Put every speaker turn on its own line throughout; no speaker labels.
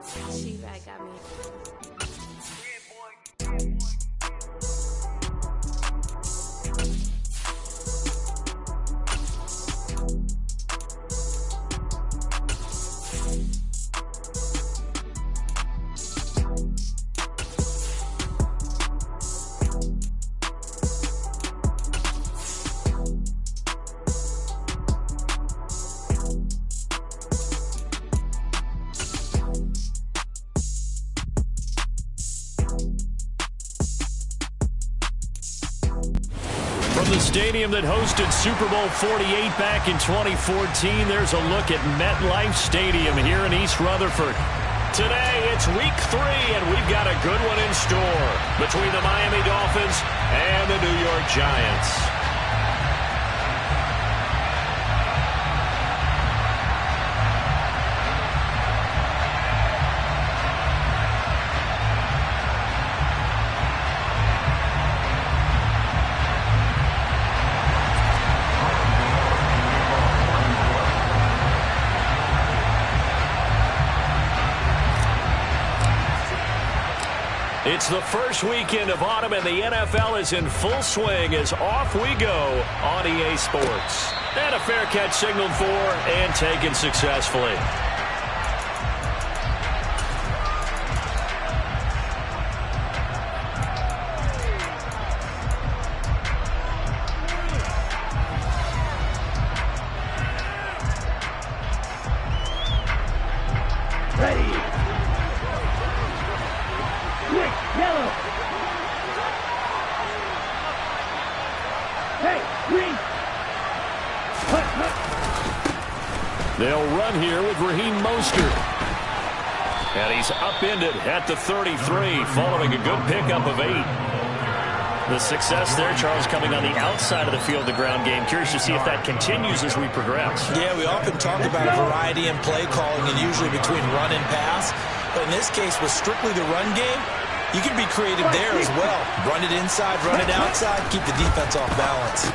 She back got me.
From the stadium that hosted Super Bowl 48 back in 2014, there's a look at MetLife Stadium here in East Rutherford. Today, it's week 3, and we've got a good one in store between the Miami Dolphins and the New York Giants. It's the first weekend of autumn, and the NFL is in full swing as off we go on EA Sports. And a fair catch signaled for and taken successfully. They'll run here with Raheem Mostert. And he's upended at the 33, following a good pickup of 8. The success there, Charles, coming on the outside of the field, the ground game. Curious to see if that continues as we progress.
Yeah, we often talk about a variety in play calling and usually between run and pass. But in this case, with strictly the run game, you can be creative there as well. Run it inside, run it outside, keep the defense off balance.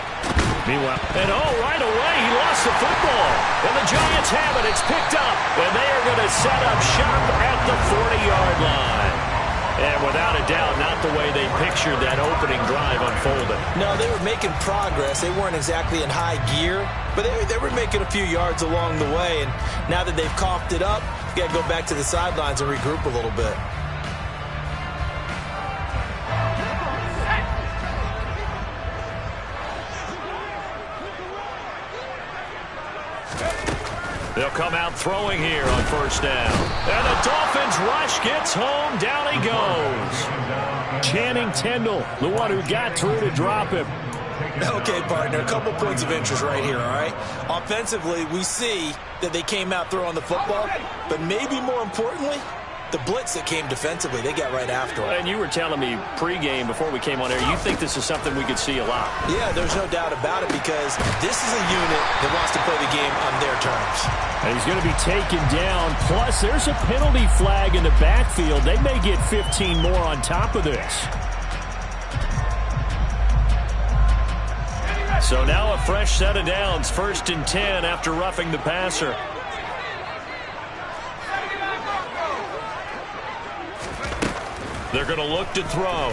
Meanwhile, and right away, he lost the football. And the Giants have it. It's picked up. And they are going to set up shop at the 40-yard line. And without a doubt, not the way they pictured that opening drive unfolding.
No, they were making progress. They weren't exactly in high gear, but they were making a few yards along the way. And now that they've coughed it up, you got to go back to the sidelines and regroup a little bit.
They'll come out throwing here on first down. And the Dolphins rush gets home. Down he goes. Channing Tindall, the one who got through to drop him.
Okay, partner, a couple points of interest right here, all right? Offensively, we see that they came out throwing the football, but maybe more importantly, the blitz that came defensively, they got right after it.
And you were telling me pregame before we came on air, you think this is something we could see a lot.
Yeah, there's no doubt about it because this is a unit that wants to play the game on their terms.
And he's going to be taken down. Plus, there's a penalty flag in the backfield. They may get 15 more on top of this. So now a fresh set of downs. 1st and 10 after roughing the passer. They're going to look to throw.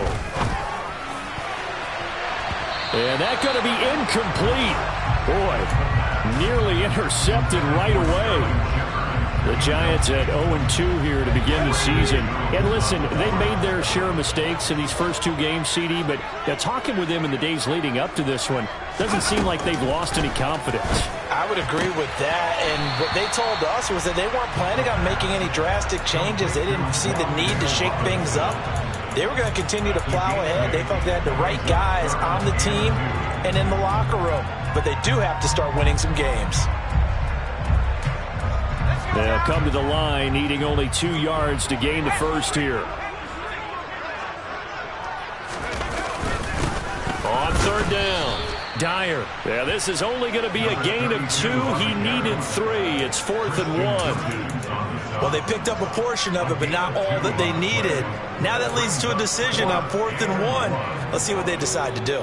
And that's going to be incomplete. Boy, nearly intercepted right away. The Giants at 0-2 here to begin the season. And listen, they made their share of mistakes in these first 2 games, CD, but talking with them in the days leading up to this one, doesn't seem like they've lost any confidence.
I would agree with that, and what they told us was that they weren't planning on making any drastic changes. They didn't see the need to shake things up. They were going to continue to plow ahead. They felt they had the right guys on the team and in the locker room, but they do have to start winning some games.
They'll come to the line, needing only 2 yards to gain the first here. On 3rd down, Dyer. Yeah, this is only going to be a gain of 2. He needed 3. It's 4th and 1.
Well, they picked up a portion of it, but not all that they needed. Now that leads to a decision on 4th and 1. Let's see what they decide to do.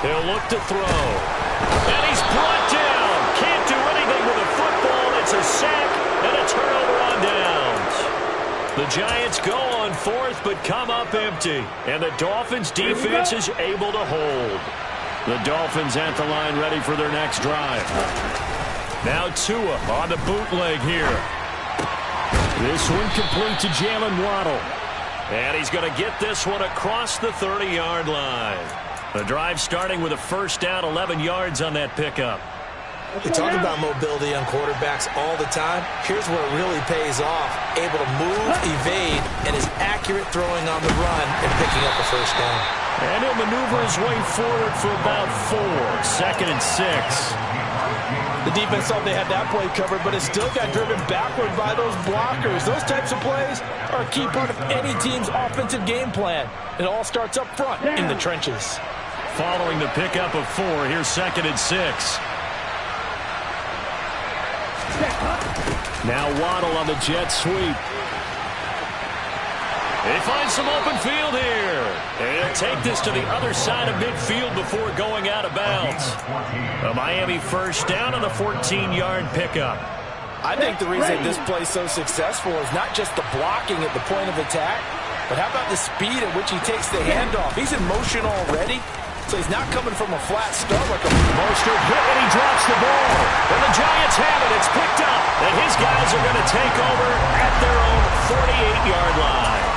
He'll look to throw. And he's brought down. Can't do anything with a football. It's a sack and a turnover on downs. The Giants go on fourth but come up empty. And the Dolphins defense is able to hold. The Dolphins at the line ready for their next drive. Now Tua on the bootleg here. This one complete to Jalen Waddle. And he's going to get this one across the 30-yard line. The drive starting with a first down, 11 yards on that pickup.
We talk about mobility on quarterbacks all the time. Here's where it really pays off. Able to move, evade, and is accurate throwing on the run and picking up a first down.
And he'll maneuver his way forward for about 4. 2nd and 6.
The defense thought they had that play covered, but it still got driven backward by those blockers. Those types of plays are a key part of any team's offensive game plan. It all starts up front in the trenches.
Following the pickup of 4, here's 2nd and 6. Now Waddle on the jet sweep. They find some open field here. And take this to the other side of midfield before going out of bounds. A Miami first down on the 14-yard pickup.
I think the reason this play is so successful is not just the blocking at the point of attack, but how about the speed at which he takes the handoff? He's in motion already, so he's not coming from a flat start like a
Mostert hit and he drops the ball. And the Giants have it. It's picked up. And his guys are going to take over at their own 48-yard line.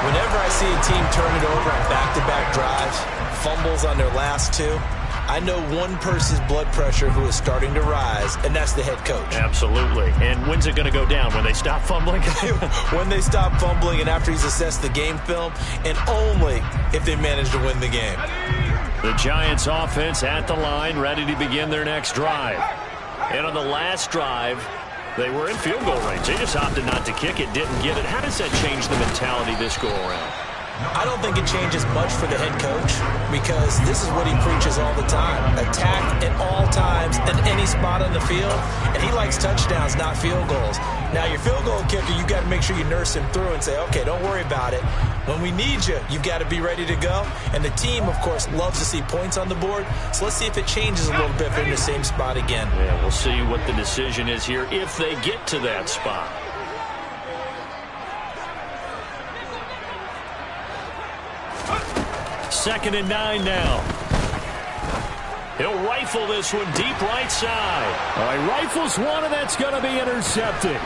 Whenever I see a team turn it over on back-to-back drives, fumbles on their last 2, I know one person's blood pressure who is starting to rise, and that's the head coach.
Absolutely. And when's it going to go down? When they stop fumbling?
When they stop fumbling and after he's assessed the game film, and only if they manage to win the game.
The Giants offense at the line, ready to begin their next drive. And on the last drive, they were in field goal range. They just opted not to kick it, didn't get it. How does that change the mentality this go around?
I don't think it changes much for the head coach because this is what he preaches all the time. Attack at all times at any spot on the field, and he likes touchdowns, not field goals. Now, your field goal kicker, you've got to make sure you nurse him through and say, okay, don't worry about it. When we need you, you've got to be ready to go. And the team, of course, loves to see points on the board. So let's see if it changes a little bit if they're in the same spot again.
Yeah, we'll see what the decision is here if they get to that spot. Second and 9 now. He'll rifle this one deep right side. All right, rifles one, and that's going to be intercepted.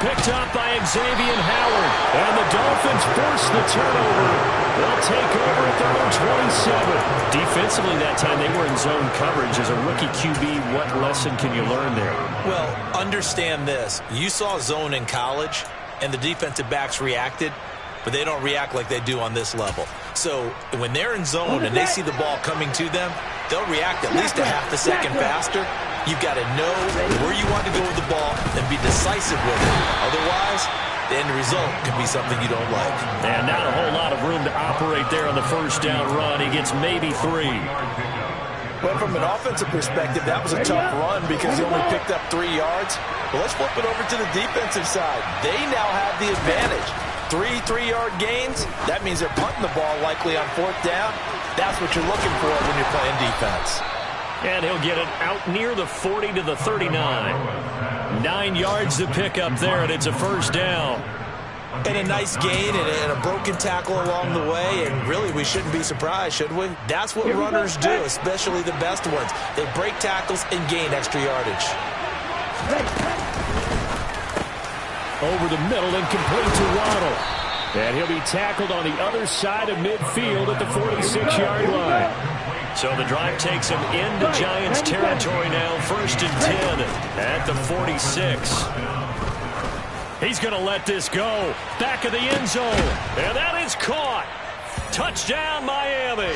Picked up by Xavier Howard. And the Dolphins force the turnover. They'll take over at their own 27. Defensively that time, they were in zone coverage. As a rookie QB, what lesson can you learn there?
Well, understand this. You saw zone in college, and the defensive backs reacted, but they don't react like they do on this level. So when they're in zone and they see the ball coming to them, they'll react at least a half a second faster. You've got to know where you want to go with the ball and be decisive with it. Otherwise, the end result could be something you don't like.
And not a whole lot of room to operate there on the first down run. He gets maybe 3.
But from an offensive perspective, that was a tough run because he only picked up 3 yards. But let's flip it over to the defensive side. They now have the advantage. 3 3-yard gains, that means they're punting the ball likely on 4th down. That's what you're looking for when you're playing defense.
And he'll get it out near the 40 to the 39. 9 yards to pick up there, and it's a first down.
And a nice gain and a broken tackle along the way, and really we shouldn't be surprised, should we? That's what runners do, especially the best ones. They break tackles and gain extra yardage.
Over the middle and complete to Waddle. And he'll be tackled on the other side of midfield at the 46-yard line. So the drive takes him into Giants territory now. 1st and 10 at the 46. He's going to let this go. Back of the end zone. And that is caught. Touchdown, Miami.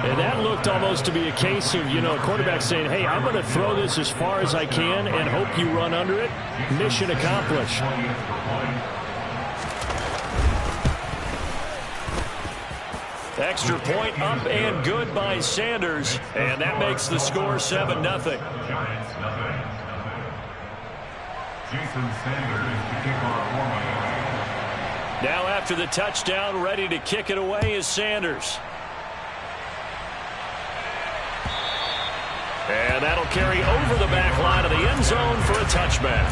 And that looked almost to be a case of, a quarterback saying, hey, I'm going to throw this as far as I can and hope you run under it. Mission accomplished. Extra point up and good by Sanders. And that makes the score 7-0.
Jason Sanders to kick off.
Now after the touchdown, ready to kick it away is Sanders. And that'll carry over the back line of the end zone for a touchback.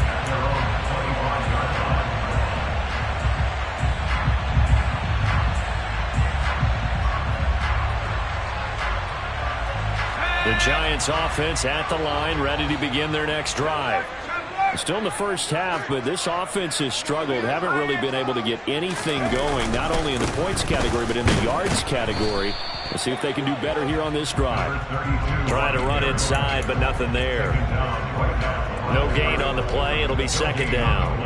The Giants offense at the line, ready to begin their next drive. Still in the first half, but this offense has struggled. Haven't really been able to get anything going, not only in the points category, but in the yards category. Let's see if they can do better here on this drive. Trying to run inside, but nothing there. No gain on the play. It'll be second down.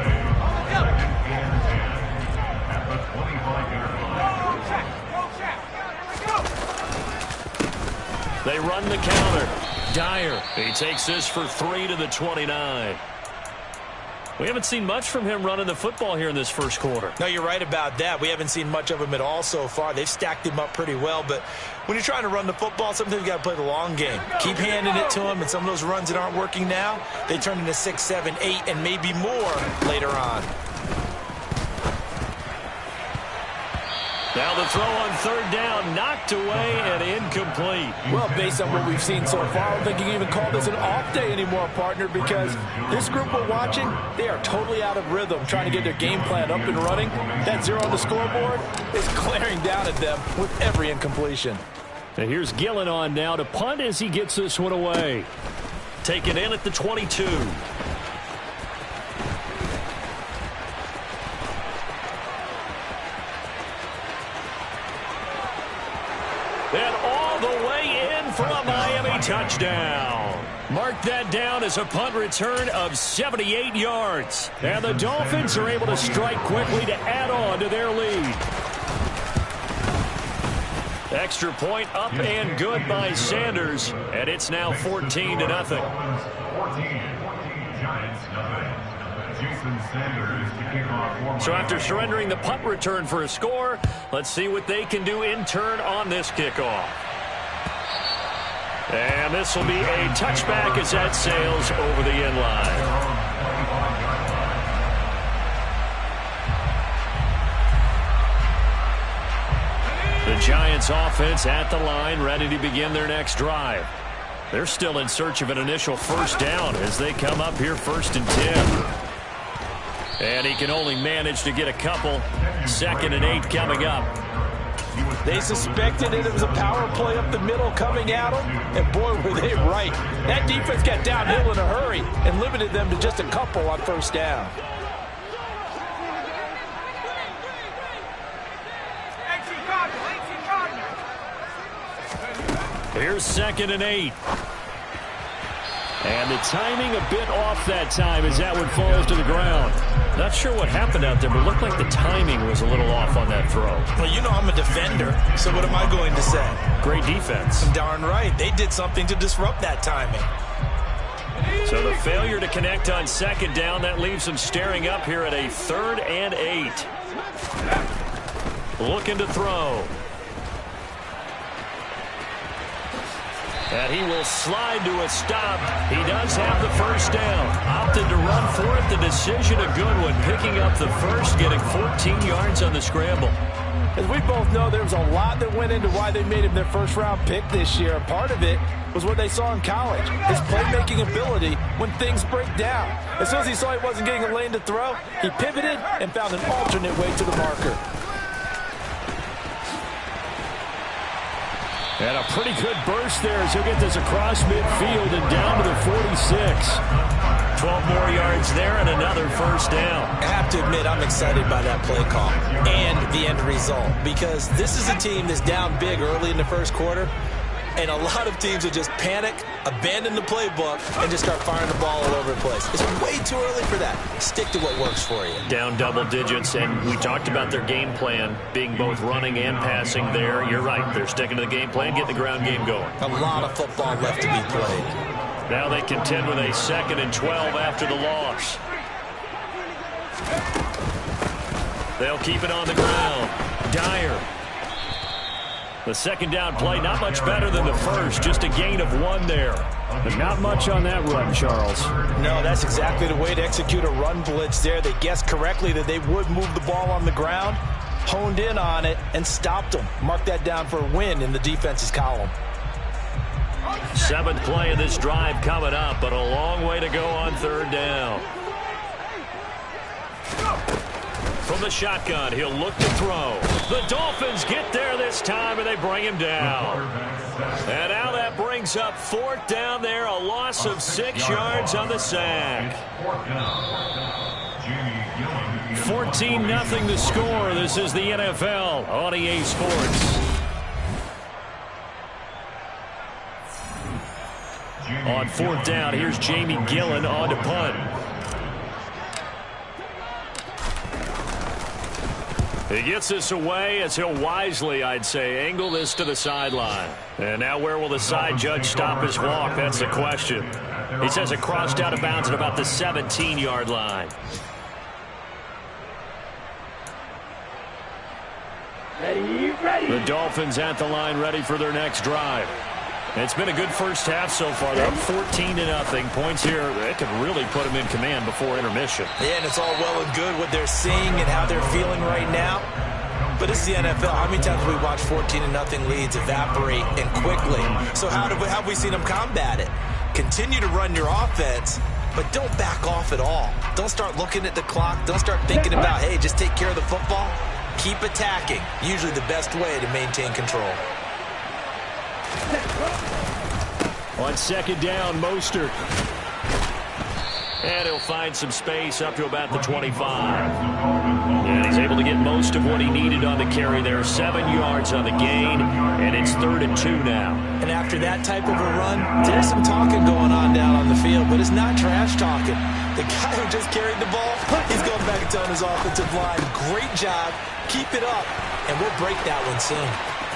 They run the counter. Dyer. He takes this for 3 to the 29. We haven't seen much from him running the football here in this first quarter.
No, you're right about that. We haven't seen much of him at all so far. They've stacked him up pretty well, but when you're trying to run the football, sometimes you got to play the long game. Keep handing it to him, and some of those runs that aren't working now, they turn into 6, 7, 8, and maybe more later on.
Now the throw on third down, knocked away and incomplete.
Well, based on what we've seen so far, I don't think you can even call this an off day anymore, partner, because this group we're watching, they are totally out of rhythm, trying to get their game plan up and running. That 0 on the scoreboard is glaring down at them with every incompletion.
And here's Gillen on now to punt as he gets this one away. Taken in at the 22. And all the way in for a Miami touchdown. Mark that down as a punt return of 78 yards. And the Dolphins are able to strike quickly to add on to their lead. Extra point up and good by Sanders. And it's now 14 to nothing.
14. Giants, nothing. Jason Sanders to kick off.
So after surrendering the punt return for a score, let's see what they can do in turn on this kickoff. And this will be a touchback as that sails over the end line. The Giants offense at the line, ready to begin their next drive. They're still in search of an initial first down as they come up here 1st and 10. And he can only manage to get a couple. 2nd and 8 coming up.
They suspected that it was a power play up the middle coming at them, and boy, were they right. That defense got downhill in a hurry and limited them to just a couple on first down.
Here's 2nd and 8. And the timing a bit off that time as that one falls to the ground. Not sure what happened out there, but it looked like the timing was a little off on that throw.
Well, you know I'm a defender, so what am I going to say?
Great defense.
Darn right. They did something to disrupt that timing.
So the failure to connect on 2nd down, that leaves them staring up here at a 3rd and 8. Looking to throw. And he will slide to a stop. He does have the first down. Opted to run for it. The decision a good one. Picking up the first, getting 14 yards on the scramble.
As we both know, there was a lot that went into why they made him their first-round pick this year. And part of it was what they saw in college, his playmaking ability when things break down. As soon as he saw he wasn't getting a lane to throw, he pivoted and found an alternate way to the marker.
And a pretty good burst there as he'll get this across midfield and down to the 46. 12 more yards there and another first down.
I have to admit, I'm excited by that play call and the end result, because this is a team that's down big early in the first quarter, and a lot of teams will just panic, abandon the playbook, and just start firing the ball all over the place. It's way too early for that. Stick to what works for you.
Down double digits, and we talked about their game plan being both running and passing there. You're right. They're sticking to the game plan, getting the ground game going.
A lot of football left to be played.
Now they contend with a 2nd and 12 after the loss. They'll keep it on the ground. Dyer. The 2nd down play, not much better than the first. Just a gain of 1 there. But not much on that run, Charles.
No, that's exactly the way to execute a run blitz there. They guessed correctly that they would move the ball on the ground, honed in on it, and stopped them. Mark that down for a win in the defense's column.
Seventh play of this drive coming up, but a long way to go on third down. From the shotgun, he'll look to throw. The Dolphins get there this time, and they bring him down. And now that brings up fourth down there, a loss of 6 yards on the sack. 14-0 the score. This is the NFL on EA Sports. On fourth down, here's Jamie Gillen on to punt. He gets this away as he'll wisely, I'd say, angle this to the sideline. And now where will the side judge stop his walk? That's the question. He says it crossed out of bounds at about the 17-yard line. The Dolphins at the line, ready for their next drive. It's been a good first half so far. They're up 14-0. Points here, it could really put them in command before intermission.
Yeah, and it's all well and good what they're seeing and how they're feeling right now. But it's the NFL. How many times have we watched 14-0 leads evaporate and quickly? So how have we seen them combat it? Continue to run your offense, but don't back off at all. Don't start looking at the clock. Don't start thinking about, hey, just take care of the football. Keep attacking. Usually the best way to maintain control.
On second down, Mostert. And he'll find some space up to about the 25. And he's able to get most of what he needed on the carry there. 7 yards on the gain, and it's 3rd and 2 now.
And after that type of a run, there's some talking going on down on the field, but it's not trash talking. The guy who just carried the ball, he's going back and telling his offensive line, great job, keep it up, and we'll break that one soon.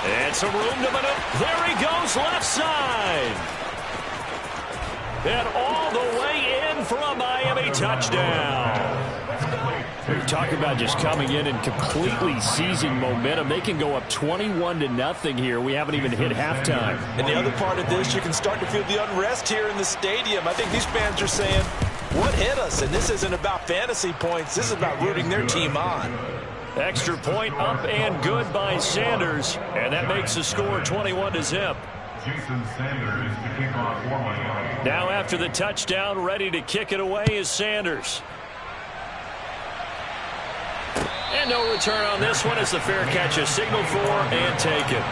And some room to maneuver. There he goes, left side. And all the way in for a Miami touchdown. We're talking about just coming in and completely seizing momentum. They can go up 21-0 here. We haven't even hit halftime.
And the other part of this, you can start to feel the unrest here in the stadium. I think these fans are saying, what hit us? And this isn't about fantasy points. This is about rooting their team on.
Extra point up and good by Sanders. And that makes the score 21-0.
Jason Sanders to kick off for Miami.
Now after the touchdown, ready to kick it away is Sanders. And no return on this one as the fair catch is signaled for and taken.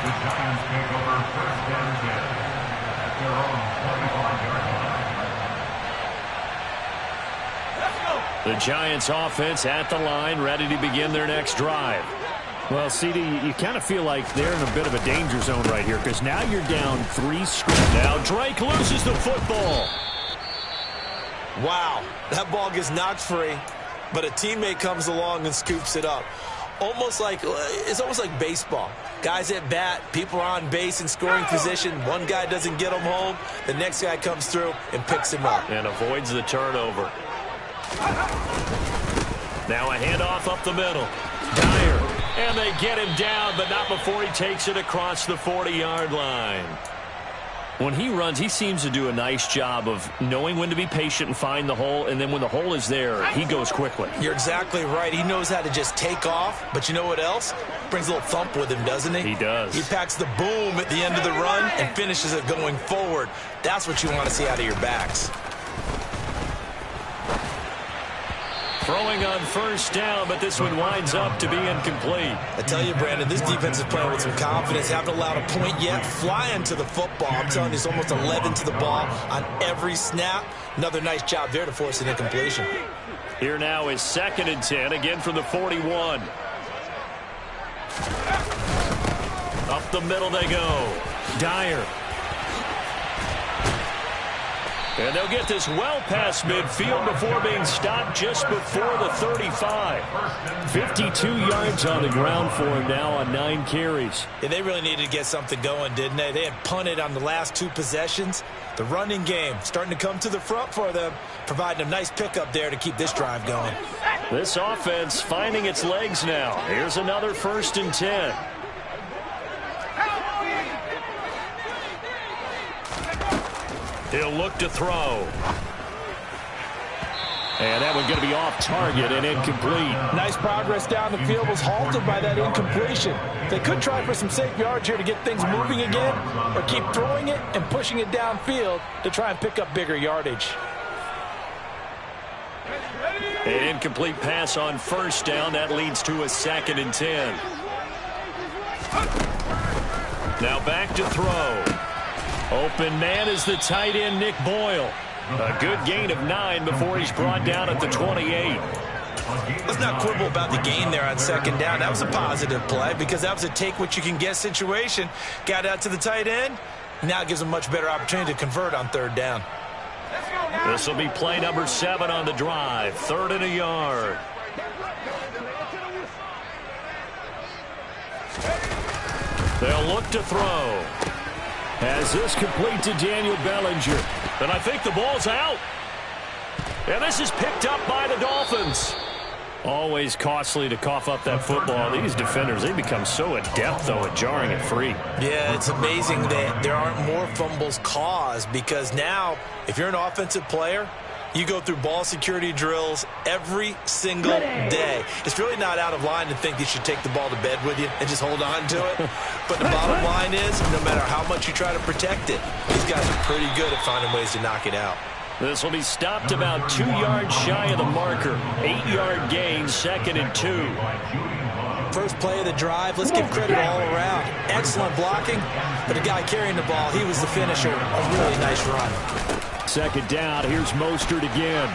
The Giants take over 1st and 10 at their own 25-yard line.
The Giants offense at the line, ready to begin their next drive. Well, CD, you kind of feel like they're in a bit of a danger zone right here because now you're down 3 straight. Now Drake loses the football.
Wow, that ball gets knocked free, but a teammate comes along and scoops it up. It's almost like baseball. Guys at bat, people are on base in scoring position. One guy doesn't get him home. The next guy comes through and picks him up.
And avoids the turnover. Now a handoff up the middle. Dyer. And they get him down, but not before he takes it across the 40-yard line. When he runs, he seems to do a nice job of knowing when to be patient and find the hole, and then when the hole is there, he goes quickly.
You're exactly right. He knows how to just take off, but you know what else? Brings a little thump with him, doesn't he?
He does.
He packs the boom at the end of the run and finishes it going forward. That's what you want to see out of your backs.
Throwing on first down, but this one winds up to be incomplete.
I tell you, Brandon, this defense is playing with some confidence. Haven't allowed a point yet. Flying to the football. I'm telling you, it's almost 11 to the ball on every snap. Another nice job there to force an incompletion.
Here now is 2nd and 10, again from the 41. Up the middle they go. Dyer. And they'll get this well past midfield before being stopped just before the 35. 52 yards on the ground for him now on 9 carries.
Yeah, they really needed to get something going, didn't they? They had punted on the last 2 possessions. The running game starting to come to the front for them, providing a nice pickup there to keep this drive going.
This offense finding its legs now. Here's another 1st and 10. He'll look to throw. And that one going to be off target and incomplete.
Nice progress down the field, was halted by that incompletion. They could try for some safe yards here to get things moving again, or keep throwing it and pushing it downfield to try and pick up bigger yardage.
An incomplete pass on first down. That leads to a 2nd and 10. Now back to throw. Open man is the tight end, Nick Boyle. A good gain of 9 before he's brought down at the 28.
Let's not quibble about the gain there on 2nd down. That was a positive play because that was a take-what-you-can-get situation. Got out to the tight end. Now it gives them a much better opportunity to convert on 3rd down.
This will be play number 7 on the drive. 3rd and a yard. They'll look to throw. Has this complete to Daniel Bellinger. And I think the ball's out. And this is picked up by the Dolphins. Always costly to cough up that football. These defenders, they become so adept, though, at jarring it free.
Yeah, it's amazing that there aren't more fumbles caused because now, if you're an offensive player, you go through ball security drills every single day. It's really not out of line to think you should take the ball to bed with you and just hold on to it. But the bottom line is, no matter how much you try to protect it, these guys are pretty good at finding ways to knock it out.
This will be stopped about 2 yards shy of the marker. 8-yard gain, 2nd and 2.
First play of the drive, let's give credit all around. Excellent blocking, but the guy carrying the ball, he was the finisher. A really nice run.
2nd down, here's Mostert again.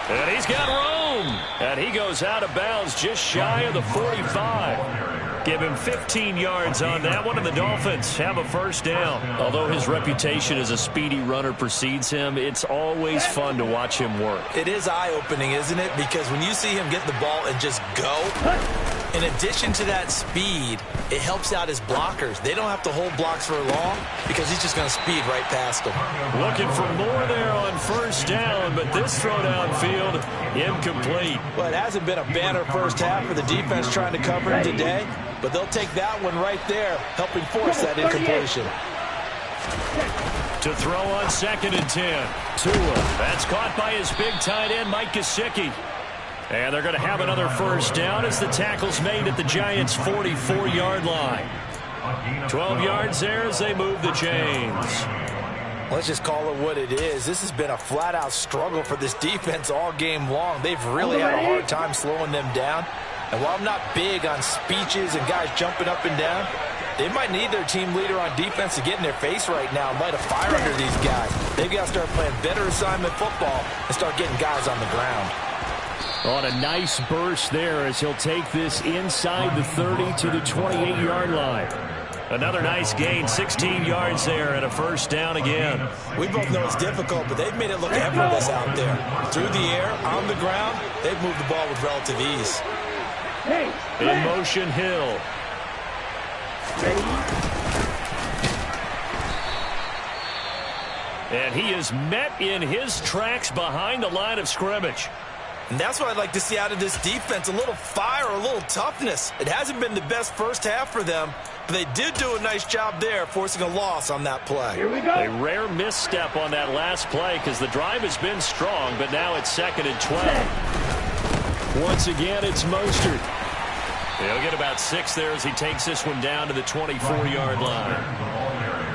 And he's got room. And he goes out of bounds just shy of the 45. Give him 15 yards on that one, and the Dolphins have a 1st down. Although his reputation as a speedy runner precedes him, it's always fun to watch him work.
It is eye-opening, isn't it? Because when you see him get the ball and just go, in addition to that speed, it helps out his blockers. They don't have to hold blocks for long because he's just going to speed right past them.
Looking for more there on 1st down, but this throw downfield, incomplete.
Well, it hasn't been a banner first half for the defense trying to cover him today, but they'll take that one right there, helping force that incompletion.
To throw on 2nd and 10. Tua, that's caught by his big tight end, Mike Gesicki. And they're going to have another 1st down as the tackle's made at the Giants' 44-yard line. 12 yards there as they move the chains.
Let's just call it what it is. This has been a flat-out struggle for this defense all game long. They've really had a hard time slowing them down. And while I'm not big on speeches and guys jumping up and down, they might need their team leader on defense to get in their face right now and light a fire under these guys. They've got to start playing better assignment football and start getting guys on the ground.
On a nice burst there as he'll take this inside the 30 to the 28-yard line. Another nice gain, 16 yards there and a 1st down again.
We both know it's difficult, but they've made it look effortless out there. Through the air, on the ground, they've moved the ball with relative ease.
In motion, Hill. And he is met in his tracks behind the line of scrimmage.
And that's what I'd like to see out of this defense, a little fire, a little toughness. It hasn't been the best first half for them, but they did do a nice job there, forcing a loss on that play.
Here we go. A rare misstep on that last play because the drive has been strong, but now it's 2nd and 12. Once again, it's Mostert. He'll get about 6 there as he takes this one down to the 24-yard line.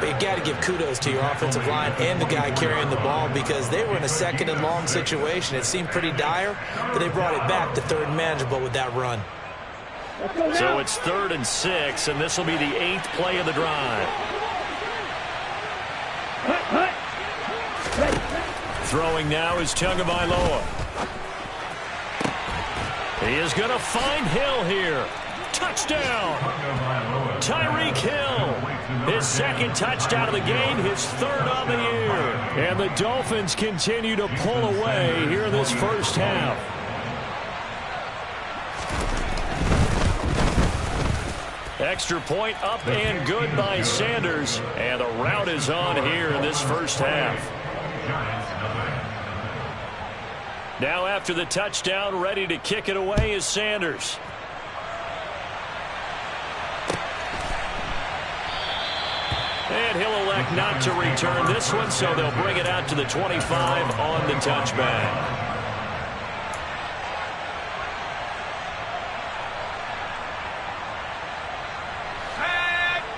But you got to give kudos to your offensive line and the guy carrying the ball because they were in a 2nd and long situation. It seemed pretty dire, but they brought it back to 3rd and manageable with that run.
So it's 3rd and 6, and this will be the 8th play of the drive. Throwing now is Tagovailoa. He is going to find Hill here. Touchdown! Tyreek Hill. His 2nd touchdown of the game, his 3rd on the year. And the Dolphins continue to pull away here in this first half. Extra point up and good by Sanders. And the route is on here in this first half. Now after the touchdown, ready to kick it away is Sanders. And he'll elect not to return this one, so they'll bring it out to the 25 on the touchback.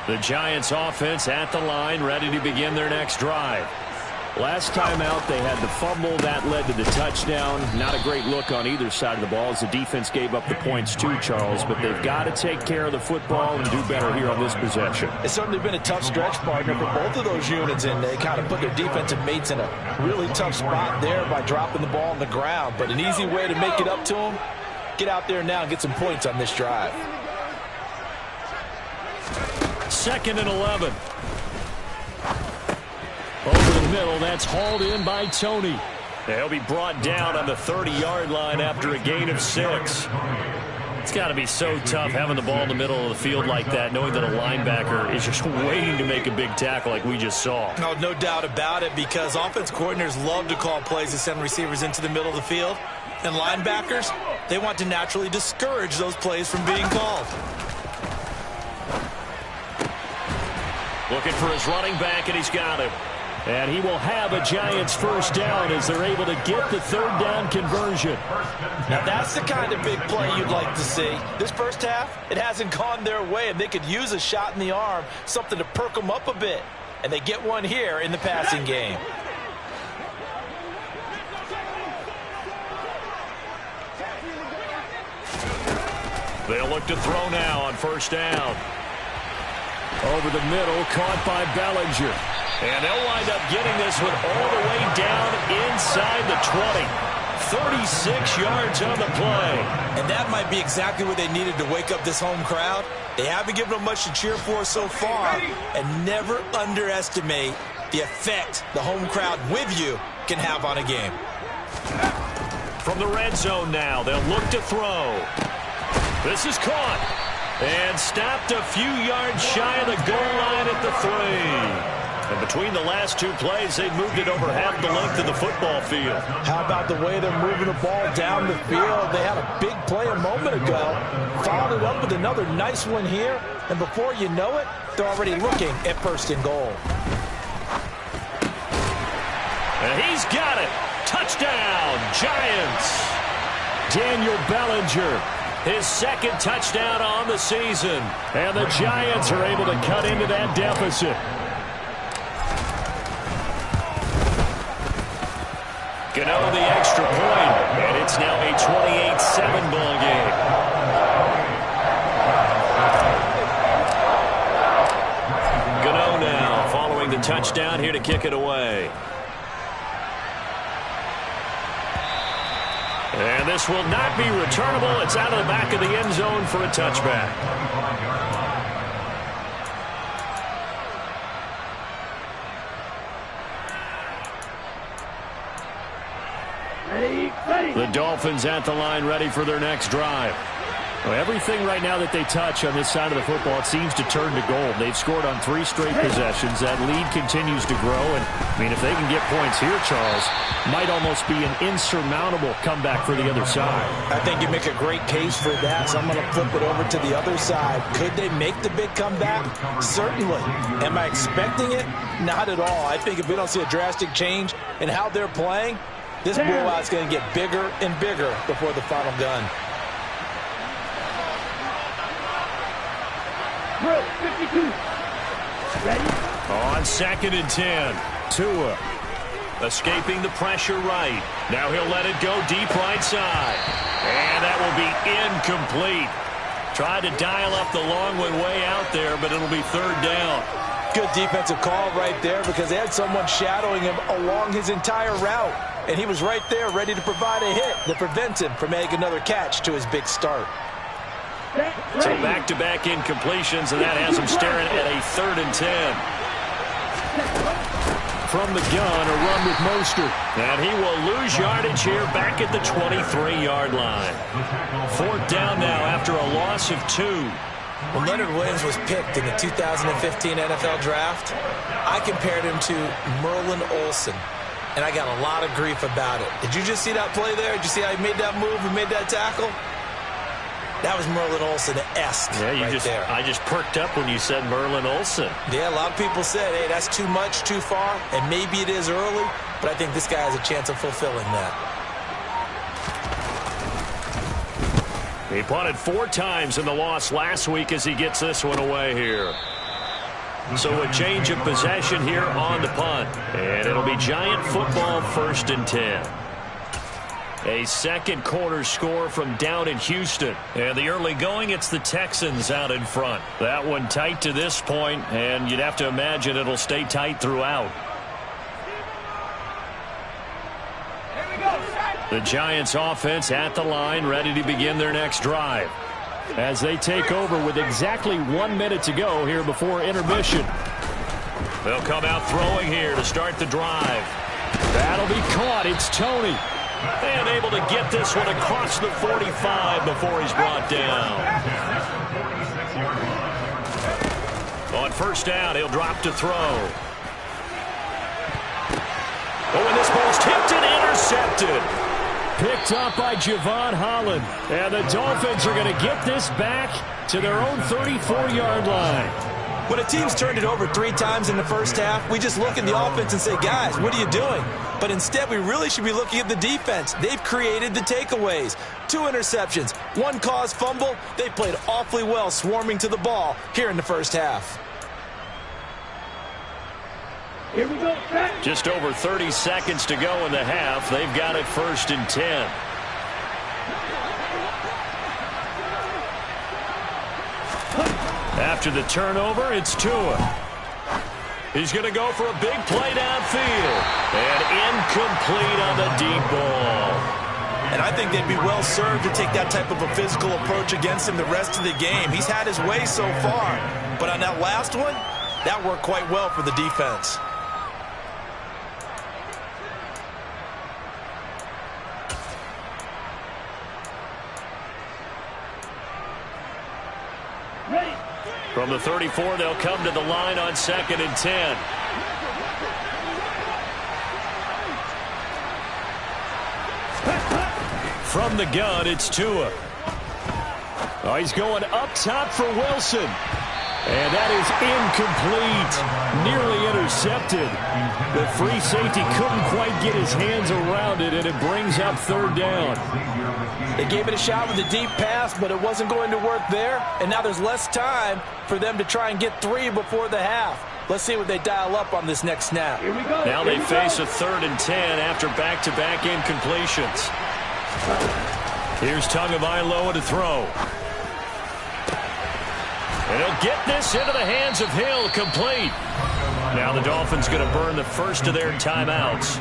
The Giants offense at the line, ready to begin their next drive. Last time out, they had the fumble. That led to the touchdown. Not a great look on either side of the ball as the defense gave up the points too, Charles. But they've got to take care of the football and do better here on this possession.
It's certainly been a tough stretch, partner, for both of those units, and they kind of put their defensive mates in a really tough spot there by dropping the ball on the ground. But an easy way to make it up to them, get out there now and get some points on this drive.
2nd and 11. Over the middle, that's hauled in by Tony. He'll be brought down on the 30-yard line after a gain of 6. It's got to be so tough having the ball in the middle of the field like that, knowing that a linebacker is just waiting to make a big tackle like we just saw.
No doubt about it, because offense coordinators love to call plays to send receivers into the middle of the field. And linebackers, they want to naturally discourage those plays from being called.
Looking for his running back, and he's got him. And he will have a Giants first down as they're able to get the 3rd down conversion.
Now that's the kind of big play you'd like to see. This first half, it hasn't gone their way, and they could use a shot in the arm, something to perk them up a bit. And they get one here in the passing game.
They'll look to throw now on 1st down. Over the middle, caught by Bellinger. And they'll wind up getting this one all the way down inside the 20. 36 yards on the play.
And that might be exactly what they needed to wake up this home crowd. They haven't given them much to cheer for so far. And never underestimate the effect the home crowd with you can have on a game.
From the red zone now, they'll look to throw. This is caught. And stopped a few yards shy of the goal line at the 3. And between the last 2 plays, they've moved it over half the length of the football field.
How about the way they're moving the ball down the field? They had a big play a moment ago. Followed it up with another nice one here. And before you know it, they're already looking at 1st and goal.
And he's got it. Touchdown, Giants. Daniel Bellinger. His 2nd touchdown on the season. And the Giants are able to cut into that deficit. Gano the extra point, and it's now a 28-7 ball game. Gano now following the touchdown here to kick it away. And this will not be returnable. It's out of the back of the end zone for a touchback. The Dolphins at the line, ready for their next drive. Well, everything right now that they touch on this side of the football, it seems to turn to gold. They've scored on 3 straight possessions. That lead continues to grow. And, I mean, if they can get points here, Charles, might almost be an insurmountable comeback for the other side.
I think you make a great case for that, so I'm going to flip it over to the other side. Could they make the big comeback? Certainly. Am I expecting it? Not at all. I think if we don't see a drastic change in how they're playing, this blowout's going to get bigger and bigger before the final gun.
52. Ready?
On 2nd and 10. Tua escaping the pressure right. Now he'll let it go deep right side. And that will be incomplete. Tried to dial up the long one way out there, but it'll be 3rd down.
Good defensive call right there because they had someone shadowing him along his entire route. And he was right there ready to provide a hit that prevents him from making another catch to his big start.
So back-to-back incompletions, and that has him staring at a 3rd and 10. From the gun, a run with Mostert. And he will lose yardage here back at the 23-yard line. 4th down now after a loss of 2.
When Leonard Williams was picked in the 2015 NFL Draft, I compared him to Merlin Olsen. And I got a lot of grief about it. Did you just see that play there? Did you see how he made that move and made that tackle? That was Merlin Olsen-esque there.
I just perked up when you said Merlin Olsen.
Yeah, a lot of people said, hey, that's too much, too far, and maybe it is early, but I think this guy has a chance of fulfilling that.
He punted 4 times in the loss last week as he gets this one away here. So a change of possession here on the punt. And it'll be Giant football, 1st and 10. A second quarter score from down in Houston. And the early going, it's the Texans out in front. That one tight to this point, and you'd have to imagine it'll stay tight throughout. The Giants offense at the line, ready to begin their next drive. As they take over with exactly 1 minute to go here before intermission. They'll come out throwing here to start the drive. That'll be caught. It's Tony. And able to get this one across the 45 before he's brought down. On 1st down, he'll drop to throw. Oh, and this ball's tipped and intercepted. Picked up by Javon Holland. And the Dolphins are going to get this back to their own 34-yard line.
When a team's turned it over 3 times in the first half, we just look at the offense and say, guys, what are you doing? But instead, we really should be looking at the defense. They've created the takeaways. 2 interceptions, 1 caused fumble. They played awfully well swarming to the ball here in the first half.
Here we go.
Just over 30 seconds to go in the half. They've got it 1st and 10. After the turnover, it's Tua. He's going to go for a big play downfield. And incomplete on the deep ball.
And I think they'd be well served to take that type of a physical approach against him the rest of the game. He's had his way so far. But on that last one, that worked quite well for the defense.
From the 34, they'll come to the line on 2nd and 10. From the gun, it's Tua. Oh, he's going up top for Wilson. And that is incomplete. Nearly intercepted. The free safety couldn't quite get his hands around it, and it brings up 3rd down.
They gave it a shot with a deep pass, but it wasn't going to work there. And now there's less time for them to try and get 3 before the half. Let's see what they dial up on this next snap.
Here we go.
Now they face a 3rd and 10 after back-to-back incompletions. Here's Tagovailoa to throw. And he'll get this into the hands of Hill, complete. Now the Dolphins going to burn the first of their timeouts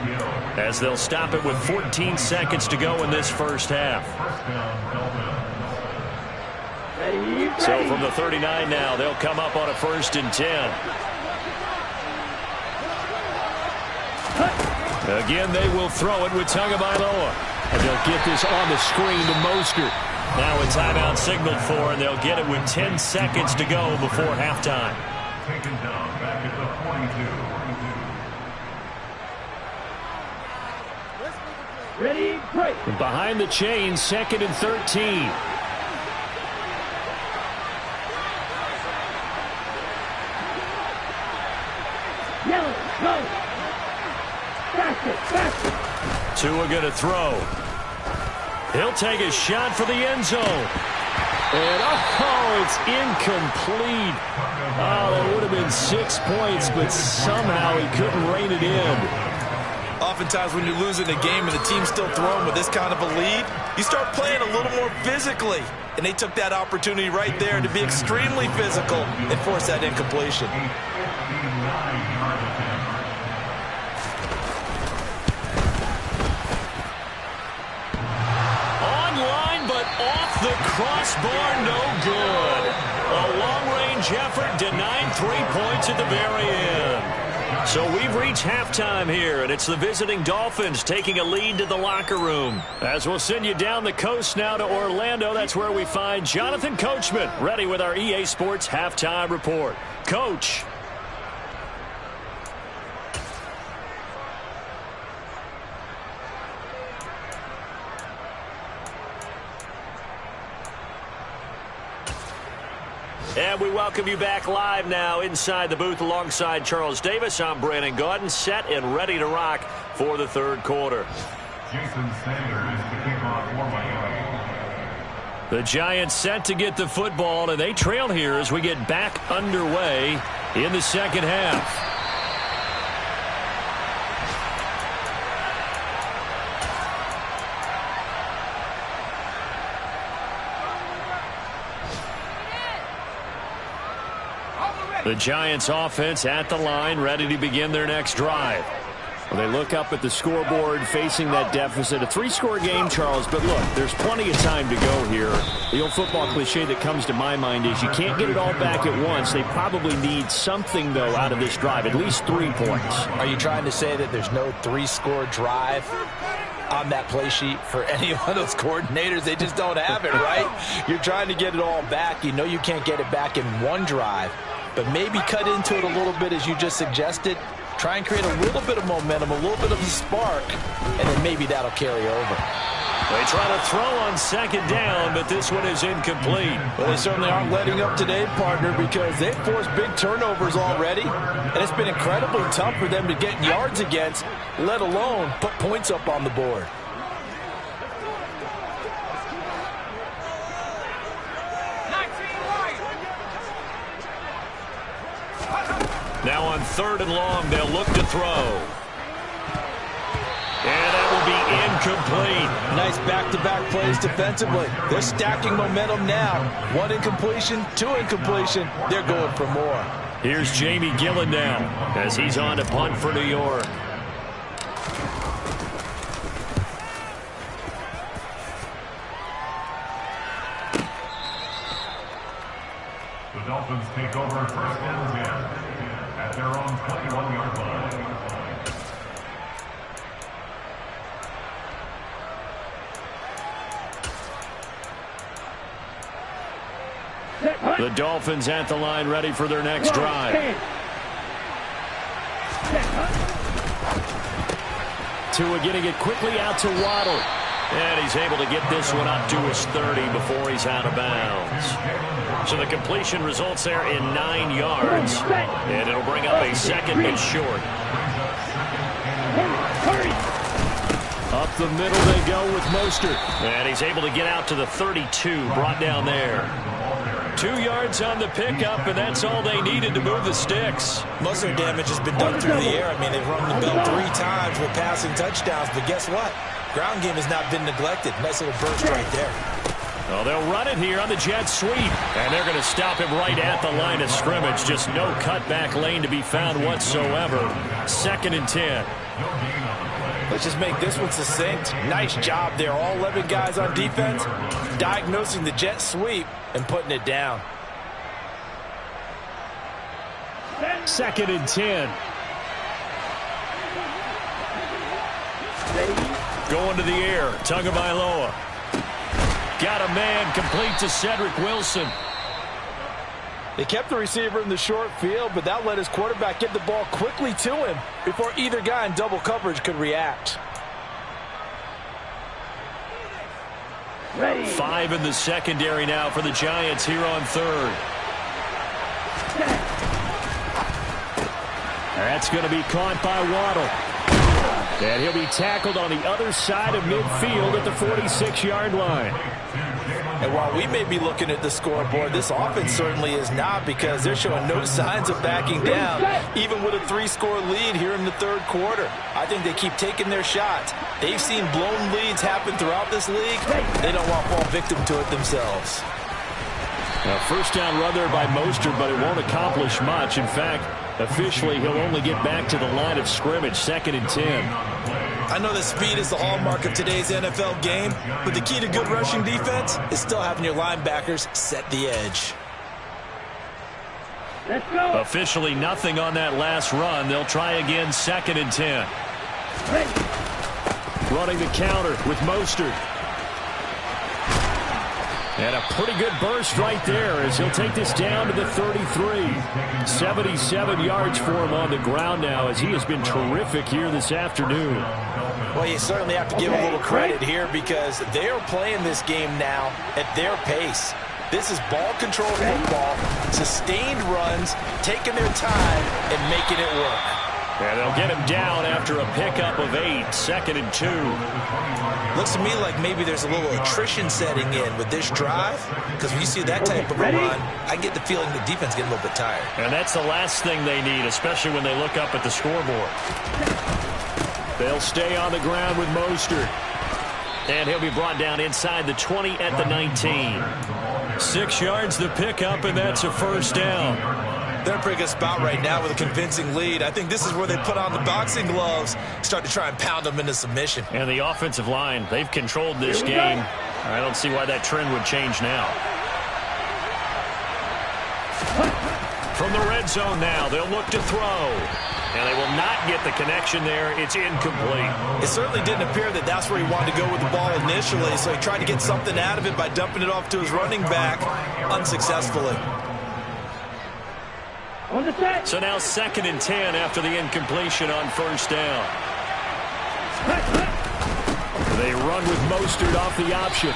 as they'll stop it with 14 seconds to go in this first half. So from the 39 now, they'll come up on a 1st and 10. Again, they will throw it with Tagovailoa. And they'll get this on the screen to Mostert. Now a timeout signaled for, and they'll get it with 10 seconds to go before halftime.
Taken down back at the 42.
Ready, break.
Behind the chains, 2nd and 13.
Yellow, go. Faster, faster.
Tua going to throw. He'll take a shot for the end zone. And, oh, it's incomplete. Oh, that would have been 6 points, but somehow he couldn't rein it in.
Oftentimes when you're losing a game and the team's still throwing with this kind of a lead, you start playing a little more physically. And they took that opportunity right there to be extremely physical and force that incompletion.
Off the crossbar, no good. A long-range effort denied 3 points at the very end. So we've reached halftime here, and it's the visiting Dolphins taking a lead to the locker room. As we'll send you down the coast now to Orlando, that's where we find Jonathan Coachman, ready with our EA Sports Halftime Report. Coach. And we welcome you back live now inside the booth alongside Charles Davis. I'm Brandon Gaudin, set and ready to rock for the 3rd quarter.
Jason Sanders to kick off for Miami.
The Giants set to get the football, and they trail here as we get back underway in the second half. The Giants offense at the line, ready to begin their next drive. Well, they look up at the scoreboard facing that deficit. A 3-score game, Charles, but look, there's plenty of time to go here. The old football cliche that comes to my mind is you can't get it all back at once. They probably need something, though, out of this drive, at least 3 points.
Are you trying to say that there's no 3-score drive on that play sheet for any one of those coordinators? They just don't have it, right? You're trying to get it all back. You know you can't get it back in one drive, but maybe cut into it a little bit as you just suggested. Try and create a little bit of momentum, a little bit of a spark, and then maybe that'll carry over.
They try to throw on second down, but this one is incomplete.
Well, they certainly aren't letting up today, partner, because they've forced big turnovers already, and it's been incredibly tough for them to get yards against, let alone put points up on the board.
Now on 3rd and long, they'll look to throw. And that will be incomplete.
Nice back-to-back plays defensively. They're stacking momentum now. 1 incompletion, 2 incompletion. They're going for more.
Here's Jamie Gillen now as he's on to punt for New York.
The Dolphins take over 1st and 10 at their own 21-yard line.
The Dolphins at the line, ready for their next drive. Tua getting it quickly out to Waddle. And he's able to get this one up to his 30 before he's out of bounds. So the completion results there in 9 yards. And it'll bring up a 2nd and short. Up the middle they go with Mostert. And he's able to get out to the 32, brought down there. 2 yards on the pickup, and that's all they needed to move the sticks.
Most of their damage has been done through the air. I mean, they've run the bell 3 times with passing touchdowns, but guess what? Ground game has not been neglected. Nice little burst right there.
Well, they'll run it here on the jet sweep, and they're going to stop him right at the line of scrimmage. Just no cutback lane to be found whatsoever. 2nd and 10.
Let's just make this one succinct. Nice job there. All 11 guys on defense diagnosing the jet sweep and putting it down.
2nd and 10. Going to the air. Tagovailoa. Got a man, complete to Cedric Wilson.
They kept the receiver in the short field, but that let his quarterback get the ball quickly to him before either guy in double coverage could react.
5 in the secondary now for the Giants here on 3rd. That's going to be caught by Waddle. And he'll be tackled on the other side of midfield at the 46-yard line.
And while we may be looking at the scoreboard, this offense certainly is not, because they're showing no signs of backing down, even with a 3-score lead here in the 3rd quarter. I think they keep taking their shots. They've seen blown leads happen throughout this league. They don't want to fall victim to it themselves.
A 1st down run there by Mostert, but it won't accomplish much. In fact, officially, he'll only get back to the line of scrimmage, 2nd and 10.
I know that speed is the hallmark of today's NFL game, but the key to good rushing defense is still having your linebackers set the edge.
Let's go.
Officially nothing on that last run. They'll try again, 2nd and 10. Running the counter with Mostert. And a pretty good burst right there as he'll take this down to the 33. 77 yards for him on the ground now as he has been terrific here this afternoon.
Well, you certainly have to give him a little credit here because they are playing this game now at their pace. This is ball control football, sustained runs, taking their time and making it work.
And they'll get him down after a pickup of 8, 2nd and 2.
Looks to me like maybe there's a little attrition setting in with this drive, because when you see that type of a run, I get the feeling the defense getting a little bit tired.
And that's the last thing they need, especially when they look up at the scoreboard. They'll stay on the ground with Mostert. And he'll be brought down inside the 20 at the 19. 6 yards the pickup, and that's a first down.
They're in a pretty good spot right now with a convincing lead. I think this is where they put on the boxing gloves, start to try and pound them into submission.
And the offensive line, they've controlled this game. I don't see why that trend would change now. From the red zone now, they'll look to throw. And they will not get the connection there. It's incomplete.
It certainly didn't appear that that's where he wanted to go with the ball initially, so he tried to get something out of it by dumping it off to his running back unsuccessfully.
So now 2nd and 10 after the incompletion on first down. They run with Mostert off the option.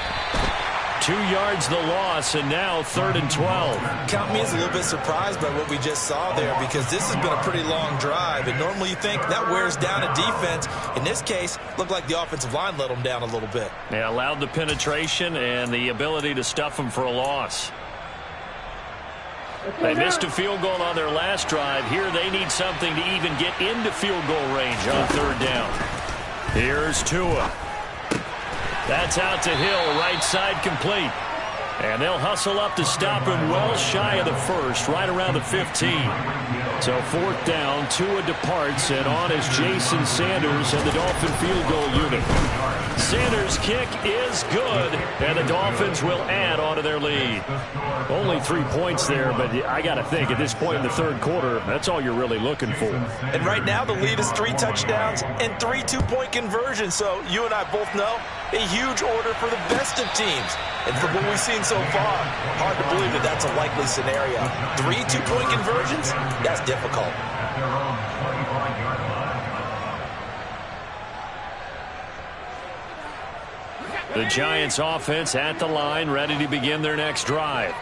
2 yards the loss, and now 3rd and 12.
Count me as a little bit surprised by what we just saw there, because this has been a pretty long drive, and normally you think that wears down a defense. In this case, looked like the offensive line let them down a little bit.
They allowed the penetration and the ability to stuff them for a loss. They missed a field goal on their last drive. Here they need something to even get into field goal range on 3rd down. Here's Tua. That's out to Hill, right side complete. And they'll hustle up to stop him well shy of the first, right around the 15. So 4th down, Tua departs, and on is Jason Sanders and the Dolphin field goal unit. Sanders' kick is good, and the Dolphins will add on to their lead. Only 3 points there, but I got to think at this point in the 3rd quarter, that's all you're really looking for.
And right now the lead is 3 touchdowns and 3 two-point conversions. So you and I both know a huge order for the best of teams. And from what we've seen so far, hard to believe that that's a likely scenario. 3 two-point conversions? That's difficult.
The Giants offense at the line, ready to begin their next drive.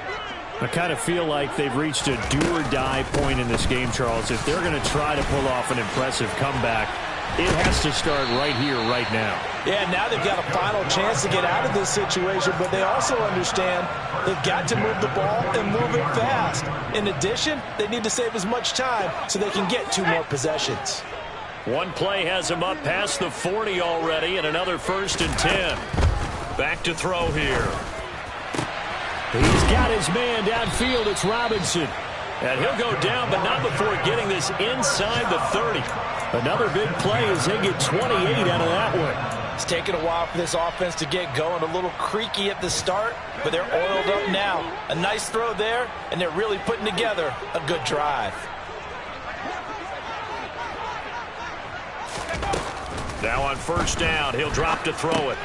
I kind of feel like they've reached a do-or-die point in this game, Charles. If they're going to try to pull off an impressive comeback, it has to start right here, right now.
Yeah, now they've got a final chance to get out of this situation, but they also understand they've got to move the ball and move it fast. In addition, they need to save as much time so they can get 2 more possessions.
One play has him up past the 40 already, and another 1st and 10. Back to throw here. He's got his man downfield. It's Robinson. And he'll go down, but not before getting this inside the 30. Another big play as they get 28 out of that one.
It's taken a while for this offense to get going. A little creaky at the start, but they're oiled up now. A nice throw there, and they're really putting together a good drive.
Now on 1st down, he'll drop to throw it.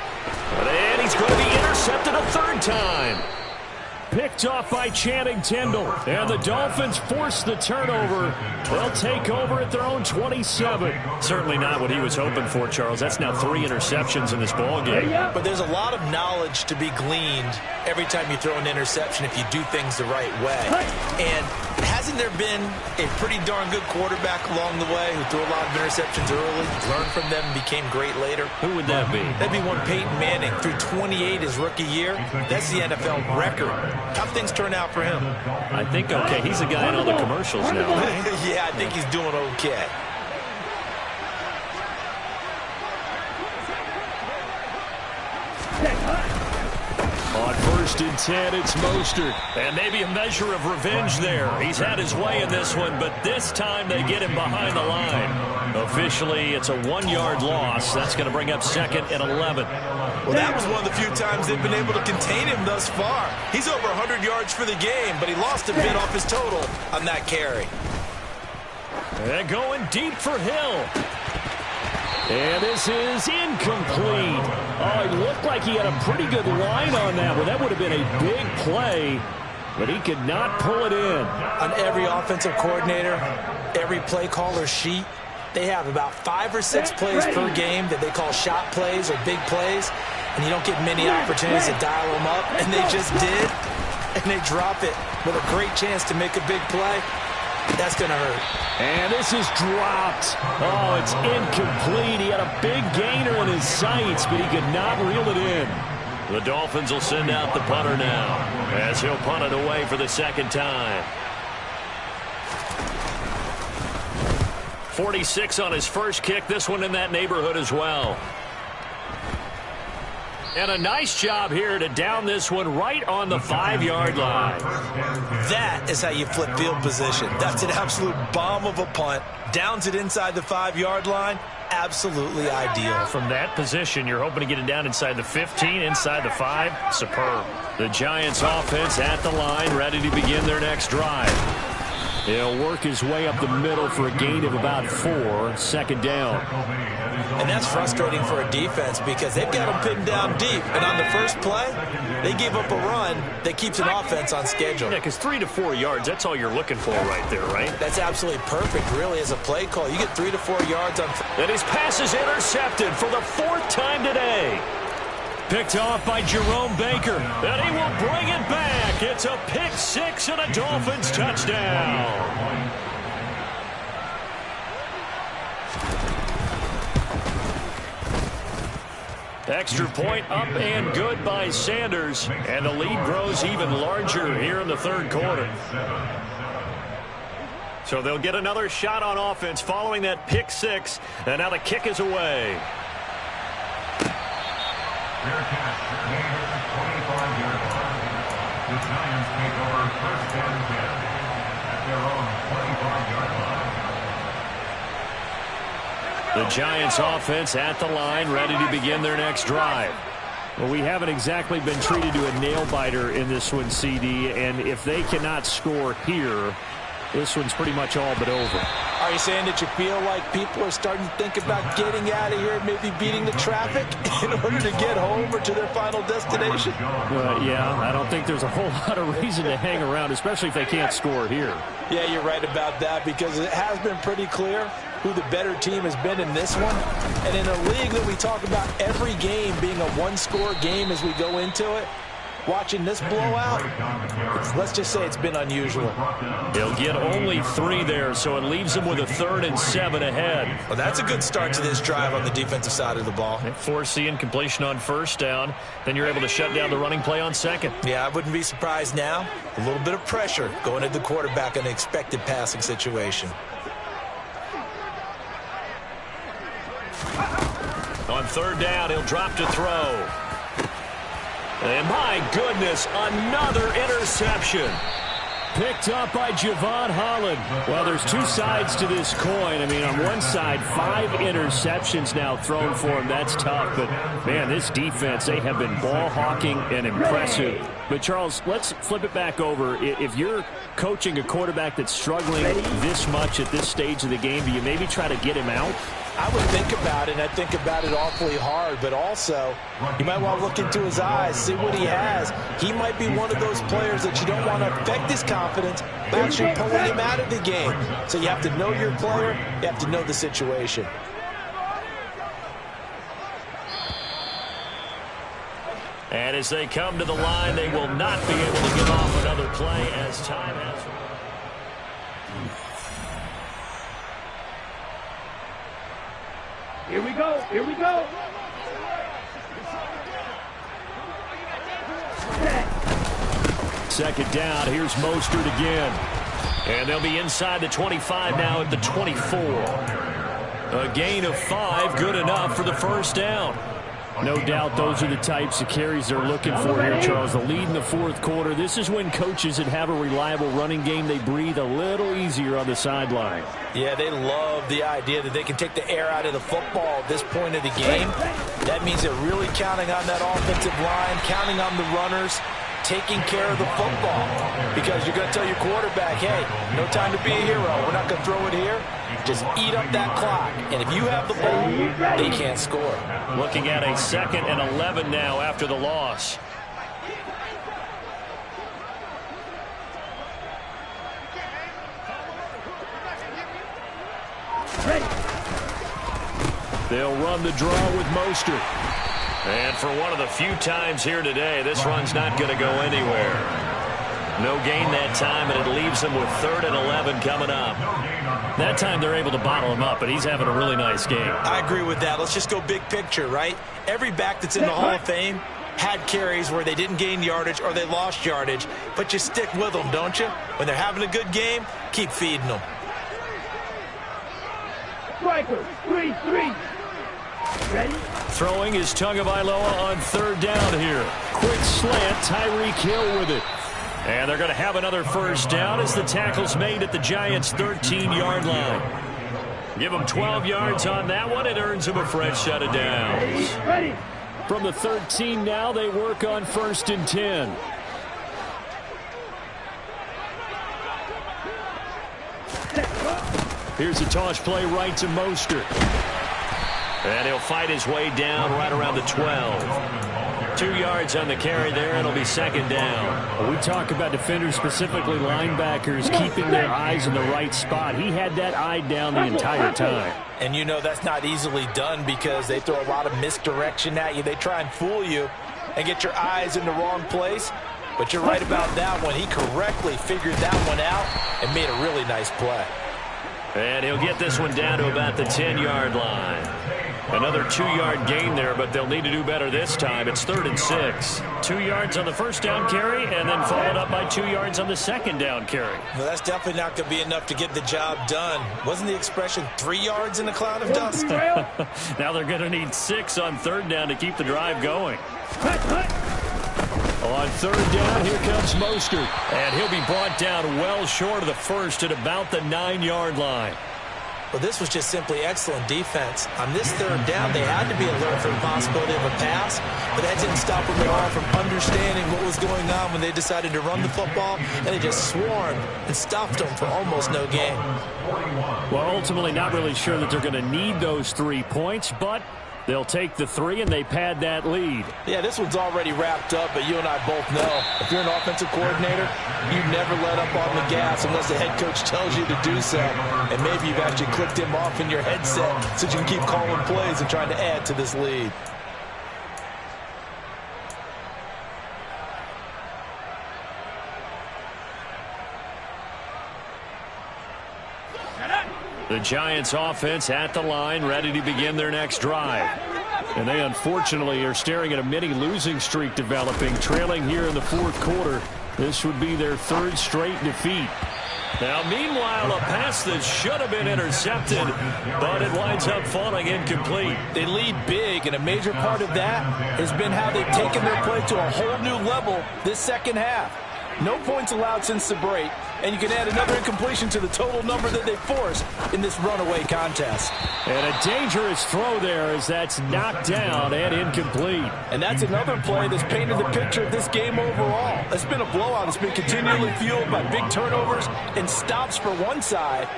And he's going to be intercepted a 3rd time. Picked off by Channing Tindall. And the Dolphins force the turnover. They'll take over at their own 27. Certainly not what he was hoping for, Charles. That's now 3 interceptions in this ballgame.
But there's a lot of knowledge to be gleaned every time you throw an interception if you do things the right way. And hasn't there been a pretty darn good quarterback along the way who threw a lot of interceptions early, learned from them, and became great later?
Who would that be?
That'd be one Peyton Manning. Threw 28 his rookie year. That's the NFL record. How things turn out for him?
I think okay. He's a guy in all the commercials now.
Yeah, I think he's doing okay.
On 1st and 10, it's Mostert. And maybe a measure of revenge there. He's had his way in this one, but this time they get him behind the line. Officially, it's a 1-yard loss. That's going to bring up 2nd and 11.
Well, that was one of the few times they've been able to contain him thus far. He's over 100 yards for the game, but he lost a bit off his total on that carry.
And going deep for Hill. And this is incomplete. Oh, it looked like he had a pretty good line on that one. That would have been a big play, but he could not pull it in.
On every offensive coordinator, every play caller sheet, they have about 5 or 6 plays per game that they call shot plays or big plays, and you don't get many opportunities to dial them up, and they just did, and they drop it with a great chance to make a big play. That's going to hurt.
And this is dropped. Oh, it's incomplete. He had a big gainer in his sights, but he could not reel it in. The Dolphins will send out the punter now as he'll punt it away for the second time. 46 on his first kick. This one in that neighborhood as well. And a nice job here to down this one right on the 5-yard line.
That is how you flip field position. That's an absolute bomb of a punt. Downs it inside the 5-yard line. Absolutely ideal.
From that position, you're hoping to get it down inside the 15, inside the 5. Superb. The Giants offense at the line, ready to begin their next drive. He'll work his way up the middle for a gain of about 4, second down.
And that's frustrating for a defense because they've got them pinned down deep. And on the first play, they gave up a run that keeps an offense on schedule.
Yeah, because 3 to 4 yards, that's all you're looking for right there, right?
That's absolutely perfect, really, as a play call. You get 3 to 4 yards on...
And his pass is intercepted for the 4th time today. Picked off by Jerome Baker. And he will bring it back. It's a pick 6 and a Dolphins touchdown. Extra point up and good by Sanders. And the lead grows even larger here in the third quarter. So they'll get another shot on offense following that pick 6. And now the kick is away.
Fair catch, gain at the 25-yard line. The Giants take over first and 10 at their own 25-yard line.
The Giants offense at the line, ready to begin their next drive. Well, we haven't exactly been treated to a nail-biter in this one, CD, and if they cannot score here, this one's pretty much all but over.
Are you saying that you feel like people are starting to think about getting out of here and maybe beating the traffic in order to get home or to their final destination?
Yeah, I don't think there's a whole lot of reason to hang around, especially if they can't score here.
Yeah, you're right about that because it has been pretty clear who the better team has been in this one. And in a league that we talk about every game being a one-score game as we go into it, watching this blowout, let's just say it's been unusual.
They'll get only 3 there, so it leaves them with a 3rd and 7 ahead.
Well, that's a good start to this drive on the defensive side of the ball.
Force the incompletion on first down, then you're able to shut down the running play on second.
Yeah, I wouldn't be surprised now. A little bit of pressure going at the quarterback in an expected passing situation.
On 3rd down, he'll drop to throw. And my goodness, another interception. Picked up by Javon Holland. Well, there's 2 sides to this coin. I mean, on one side, 5 interceptions now thrown for him. That's tough. But, man, this defense, they have been ball hawking and impressive. But, Charles, let's flip it back over. If you're coaching a quarterback that's struggling this much at this stage of the game, do you maybe try to get him out?
I would think about it, and I think about it awfully hard, but also you might want to look into his eyes, see what he has. He might be one of those players that you don't want to affect his confidence by actually pulling him out of the game. So you have to know your player, you have to know the situation.
And as they come to the line, they will not be able to get off another play as time has...
Here we go. Here we go.
Second down. Here's Mostert again. And they'll be inside the 25 now at the 24. A gain of 5, good enough for the first down. No doubt those are the types of carries they're looking for here, Charles. The lead in the 4th quarter. This is when coaches that have a reliable running game, they breathe a little easier on the sideline.
Yeah, they love the idea that they can take the air out of the football at this point of the game. That means they're really counting on that offensive line, counting on the runners, taking care of the football. Because you're going to tell your quarterback, hey, no time to be a hero. We're not going to throw it here. Just eat up that clock. And if you have the ball, they can't score.
Looking at a 2nd and 11 now after the loss. They'll run the draw with Mostert. And for one of the few times here today, this run's not going to go anywhere. No gain that time, and it leaves him with 3rd and 11 coming up. That time they're able to bottle him up, but he's having a really nice game.
I agree with that. Let's just go big picture, right? Every back that's in the Hall of Fame had carries where they didn't gain yardage or they lost yardage, but you stick with them, don't you? When they're having a good game, keep feeding them.
Striker, 3-3. Ready?
Throwing is Tagovailoa on 3rd down here. Quick slant, Tyreek Hill with it. And they're going to have another 1st down as the tackle's made at the Giants' 13-yard line. Give them 12 yards on that one. It earns them a fresh set of downs.
Ready?
From the 13 now, they work on 1st and 10. Here's a toss play right to Mostert. And he'll fight his way down right around the 12. 2 yards on the carry there, and it'll be 2nd down. We talk about defenders, specifically linebackers, keeping their eyes in the right spot. He had that eye down the entire time.
And you know that's not easily done because they throw a lot of misdirection at you. They try and fool you and get your eyes in the wrong place. But you're right about that one. He correctly figured that one out and made a really nice play.
And he'll get this one down to about the 10-yard line. Another 2-yard gain there, but they'll need to do better this time. It's 3rd and 6. 2 yards on the 1st down carry, and then followed up by 2 yards on the 2nd down carry.
Well, that's definitely not going to be enough to get the job done. Wasn't the expression 3 yards in a cloud of dust?
Now they're going to need 6 on 3rd down to keep the drive going. On 3rd down, here comes Mostert. And he'll be brought down well short of the 1st at about the 9-yard line.
Well, this was just simply excellent defense. On this 3rd down, they had to be alert for the possibility of a pass, but that didn't stop them at all from understanding what was going on when they decided to run the football, and they just swarmed and stuffed them for almost no gain.
Well, ultimately not really sure that they're going to need those 3 points, but they'll take the 3 and they pad that lead.
Yeah, this one's already wrapped up, but you and I both know if you're an offensive coordinator, you never let up on the gas unless the head coach tells you to do so. And maybe you've actually clicked him off in your headset so you can keep calling plays and trying to add to this lead.
The Giants offense at the line, ready to begin their next drive. And they unfortunately are staring at a mini losing streak developing, trailing here in the 4th quarter. This would be their 3rd straight defeat. Now, meanwhile, a pass that should have been intercepted, but it winds up falling incomplete.
They lead big, and a major part of that has been how they've taken their play to a whole new level this 2nd half. No points allowed since the break, and you can add another incompletion to the total number that they forced in this runaway contest.
And a dangerous throw there as that's knocked down and incomplete.
And that's another play that's painted the picture of this game overall. It's been a blowout. It's been continually fueled by big turnovers and stops for one side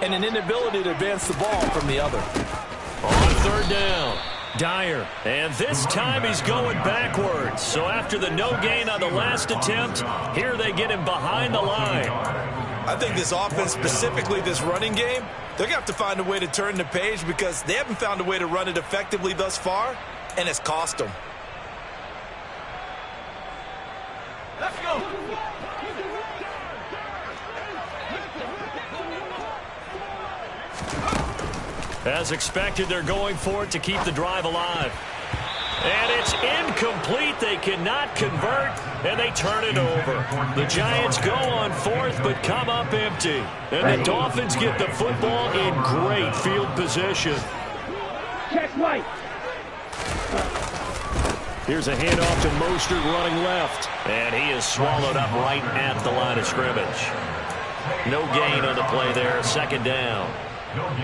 and an inability to advance the ball from the other.
On 3rd down, Dyer, and this time he's going backwards. So after the no gain on the last attempt, here they get him behind the line.
I think this offense, specifically this running game, they're going to have to find a way to turn the page because they haven't found a way to run it effectively thus far, and it's cost them. Let's go.
As expected, they're going for it to keep the drive alive. And it's incomplete. They cannot convert, and they turn it over. The Giants go on 4th, but come up empty. And the Dolphins get the football in great field position.
Check right.
Here's a handoff to Mostert running left. And he is swallowed up right at the line of scrimmage. No gain on the play there. 2nd down.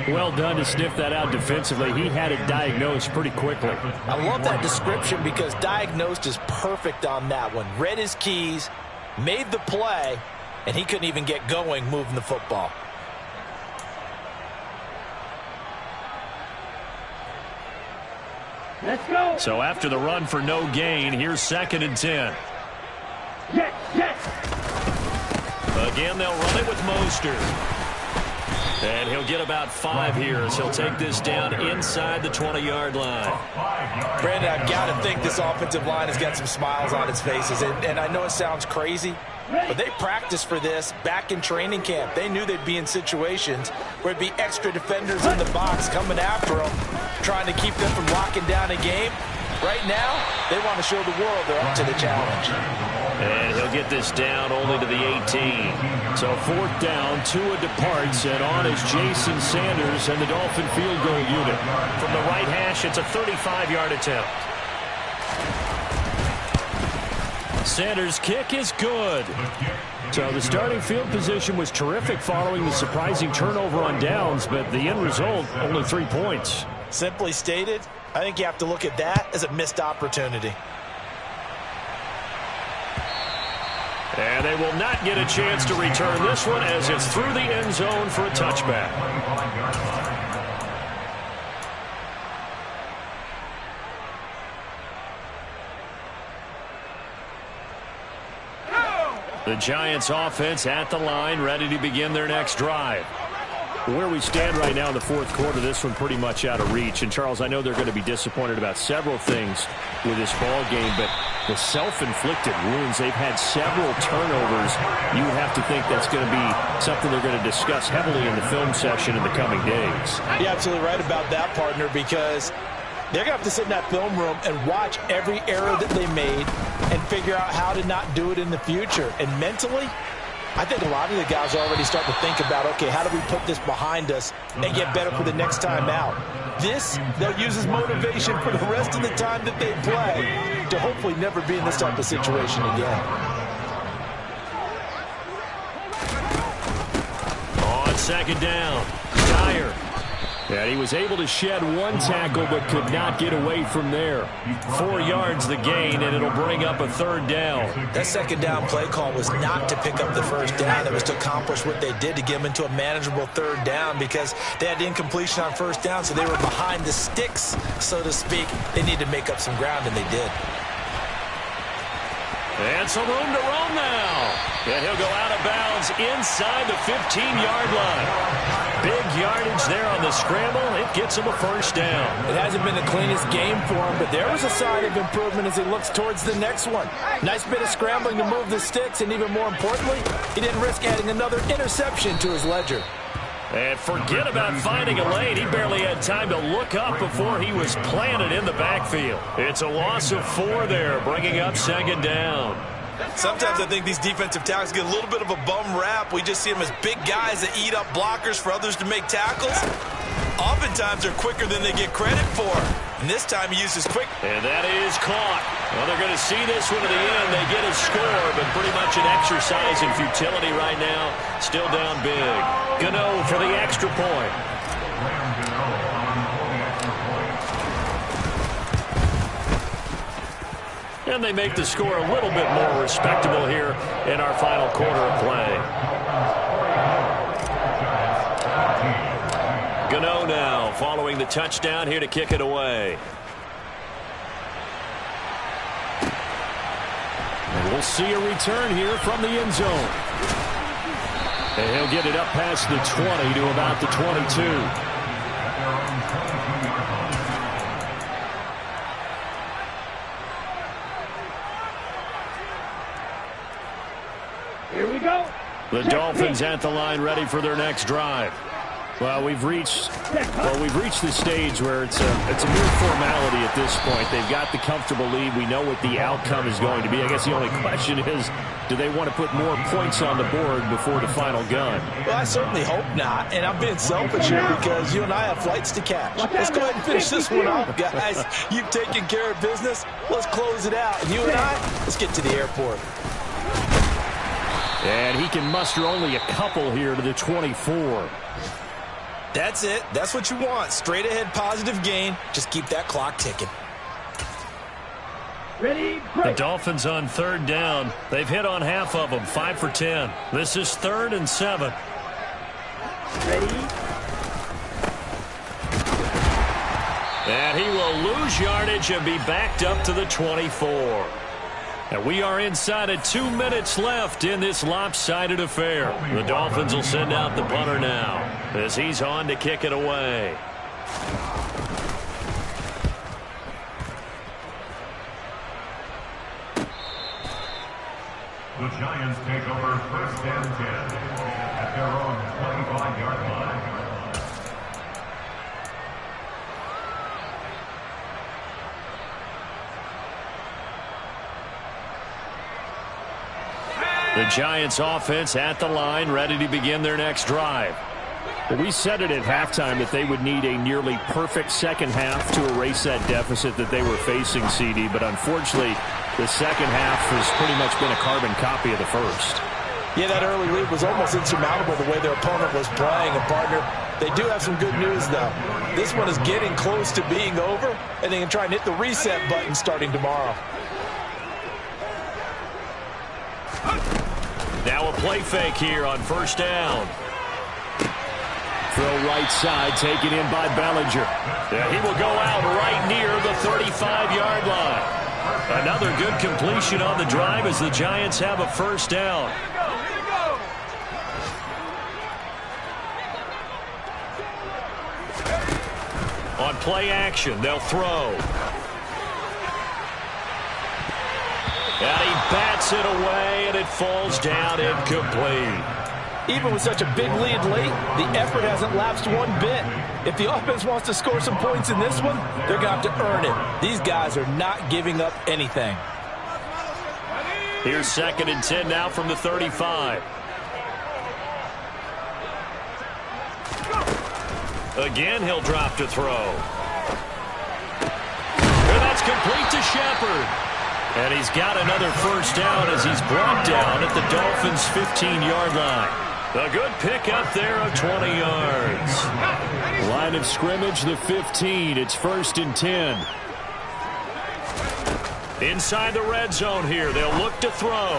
Well done to sniff that out defensively. He had it diagnosed pretty quickly.
I love that description because diagnosed is perfect on that one. Read his keys, made the play, and he couldn't even get going moving the football.
Let's go.
So after the run for no gain, here's 2nd and 10.
Jet.
Again, they'll run it with Mostert. And he'll get about 5 here as he'll take this down inside the 20-yard line.
Brandon, I've got to think this offensive line has got some smiles on its faces. And I know it sounds crazy, but they practiced for this back in training camp. They knew they'd be in situations where it'd be extra defenders in the box coming after them, trying to keep them from locking down a game. Right now, they want to show the world they're up to the challenge.
And he'll get this down only to the 18. So 4th down, Tua departs, and on is Jason Sanders and the Dolphin field goal unit. From the right hash, it's a 35-yard attempt. Sanders' kick is good. So the starting field position was terrific following the surprising turnover on downs, but the end result, only 3 points.
Simply stated, I think you have to look at that as a missed opportunity.
And they will not get a chance to return this one as it's through the end zone for a touchback. The Giants offense at the line, ready to begin their next drive. Where we stand right now in the 4th quarter, this one pretty much out of reach. And, Charles, I know they're going to be disappointed about several things with this ball game, but the self-inflicted wounds, they've had several turnovers. You have to think that's going to be something they're going to discuss heavily in the film session in the coming days.
You're absolutely right about that, partner, because they're going to have to sit in that film room and watch every error that they made and figure out how to not do it in the future. And mentally, I think a lot of the guys are already starting to think about, okay, how do we put this behind us and get better for the next time out? This, they'll use as motivation for the rest of the time that they play to hopefully never be in this type of situation again.
On 2nd down, Dyer. And he was able to shed 1 tackle but could not get away from there. 4 yards the gain, and it'll bring up a 3rd down.
That 2nd down play call was not to pick up the 1st down. It was to accomplish what they did to get them into a manageable 3rd down because they had incompletion on 1st down, so they were behind the sticks, so to speak. They needed to make up some ground, and they did.
And some room to roam now. And he'll go out of bounds inside the 15-yard line. Big yardage there on the scramble. It gets him a 1st down.
It hasn't been the cleanest game for him, but there was a sign of improvement as he looks towards the next one. Nice bit of scrambling to move the sticks, and even more importantly, he didn't risk adding another interception to his ledger.
And forget about finding a lane. He barely had time to look up before he was planted in the backfield. It's a loss of 4 there, bringing up 2nd down.
Sometimes I think these defensive tackles get a little bit of a bum rap. We just see them as big guys that eat up blockers for others to make tackles. Oftentimes they're quicker than they get credit for. And this time he uses quick.
And that is caught. Well, they're going to see this one to the end. They get a score, but pretty much an exercise in futility right now. Still down big. Gano for the extra point. And they make the score a little bit more respectable here in our final quarter of play. Gano now following the touchdown here to kick it away. And we'll see a return here from the end zone. And he'll get it up past the 20 to about the 22.
Here we go.
The Dolphins at the line ready for their next drive. Well, we've reached the stage where it's a mere formality at this point. They've got the comfortable lead. We know what the outcome is going to be. I guess the only question is, do they want to put more points on the board before the final gun?
Well, I certainly hope not. And I'm being selfish here because you and I have flights to catch. Let's go ahead and finish this one off, guys. You've taken care of business. Let's close it out. And you and I, let's get to the airport.
And he can muster only a couple here to the 24.
That's it. That's what you want. Straight ahead positive gain. Just keep that clock ticking.
Ready,
The
break.
Dolphins on 3rd down. They've hit on half of them, 5 for 10. This is 3rd and 7.
Ready.
And he will lose yardage and be backed up to the 24. And we are inside of 2 minutes left in this lopsided affair. The Dolphins will send out the punter now as he's on to kick it away.
The Giants take over first and 10 at their own 25-yard line.
The Giants offense at the line, ready to begin their next drive. Well, we said it at halftime that they would need a nearly perfect second half to erase that deficit that they were facing, CD, but unfortunately the second half has pretty much been a carbon copy of the first.
Yeah, that early lead was almost insurmountable the way their opponent was playing. And, partner, they do have some good news, though. This one is getting close to being over, and they can try and hit the reset button starting tomorrow.
Now a play fake here on first down. Throw right side, taken in by Bellinger. Yeah, he will go out right near the 35-yard line. Another good completion on the drive as the Giants have a first down. On play action, they'll throw. And he bats it away, and it falls down incomplete.
Even with such a big lead late, the effort hasn't lapsed one bit. If the offense wants to score some points in this one, they're going to have to earn it. These guys are not giving up anything.
Here's 2nd and 10 now from the 35. Again, he'll drop to throw. And that's complete to Shepard. And he's got another first down as he's brought down at the Dolphins' 15-yard line. A good pickup there of 20 yards. Line of scrimmage, the 15. It's 1st and 10. Inside the red zone here, they'll look to throw.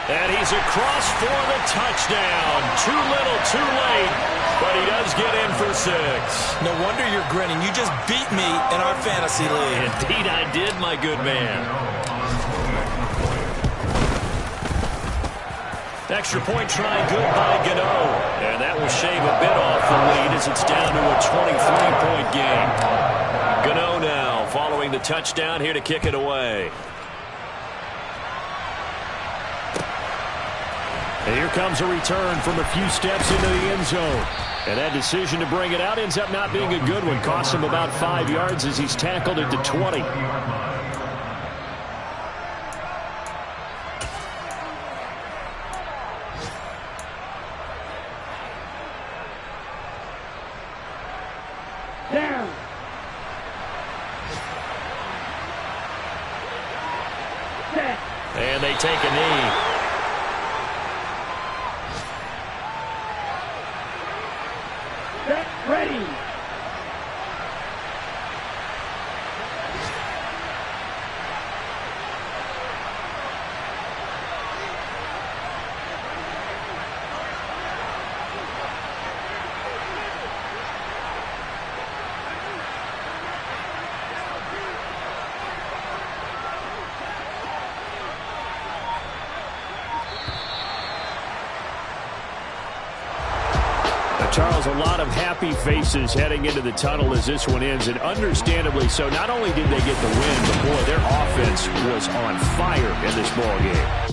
And he's across for the touchdown. Too little, too late, but he does get in for 6.
No wonder you're grinning. You just beat me in our fantasy league.
Indeed I did, my good man. Extra point try good by Gano. And that will shave a bit off the lead as it's down to a 23-point game. Gano now following the touchdown here to kick it away. And here comes a return from a few steps into the end zone. And that decision to bring it out ends up not being a good one. Costs him about 5 yards as he's tackled at the 20.
Down. Set.
And they take a knee.
Set. Ready.
Charles, a lot of happy faces heading into the tunnel as this one ends, and understandably so. Not only did they get the win, but boy, their offense was on fire in this ball game.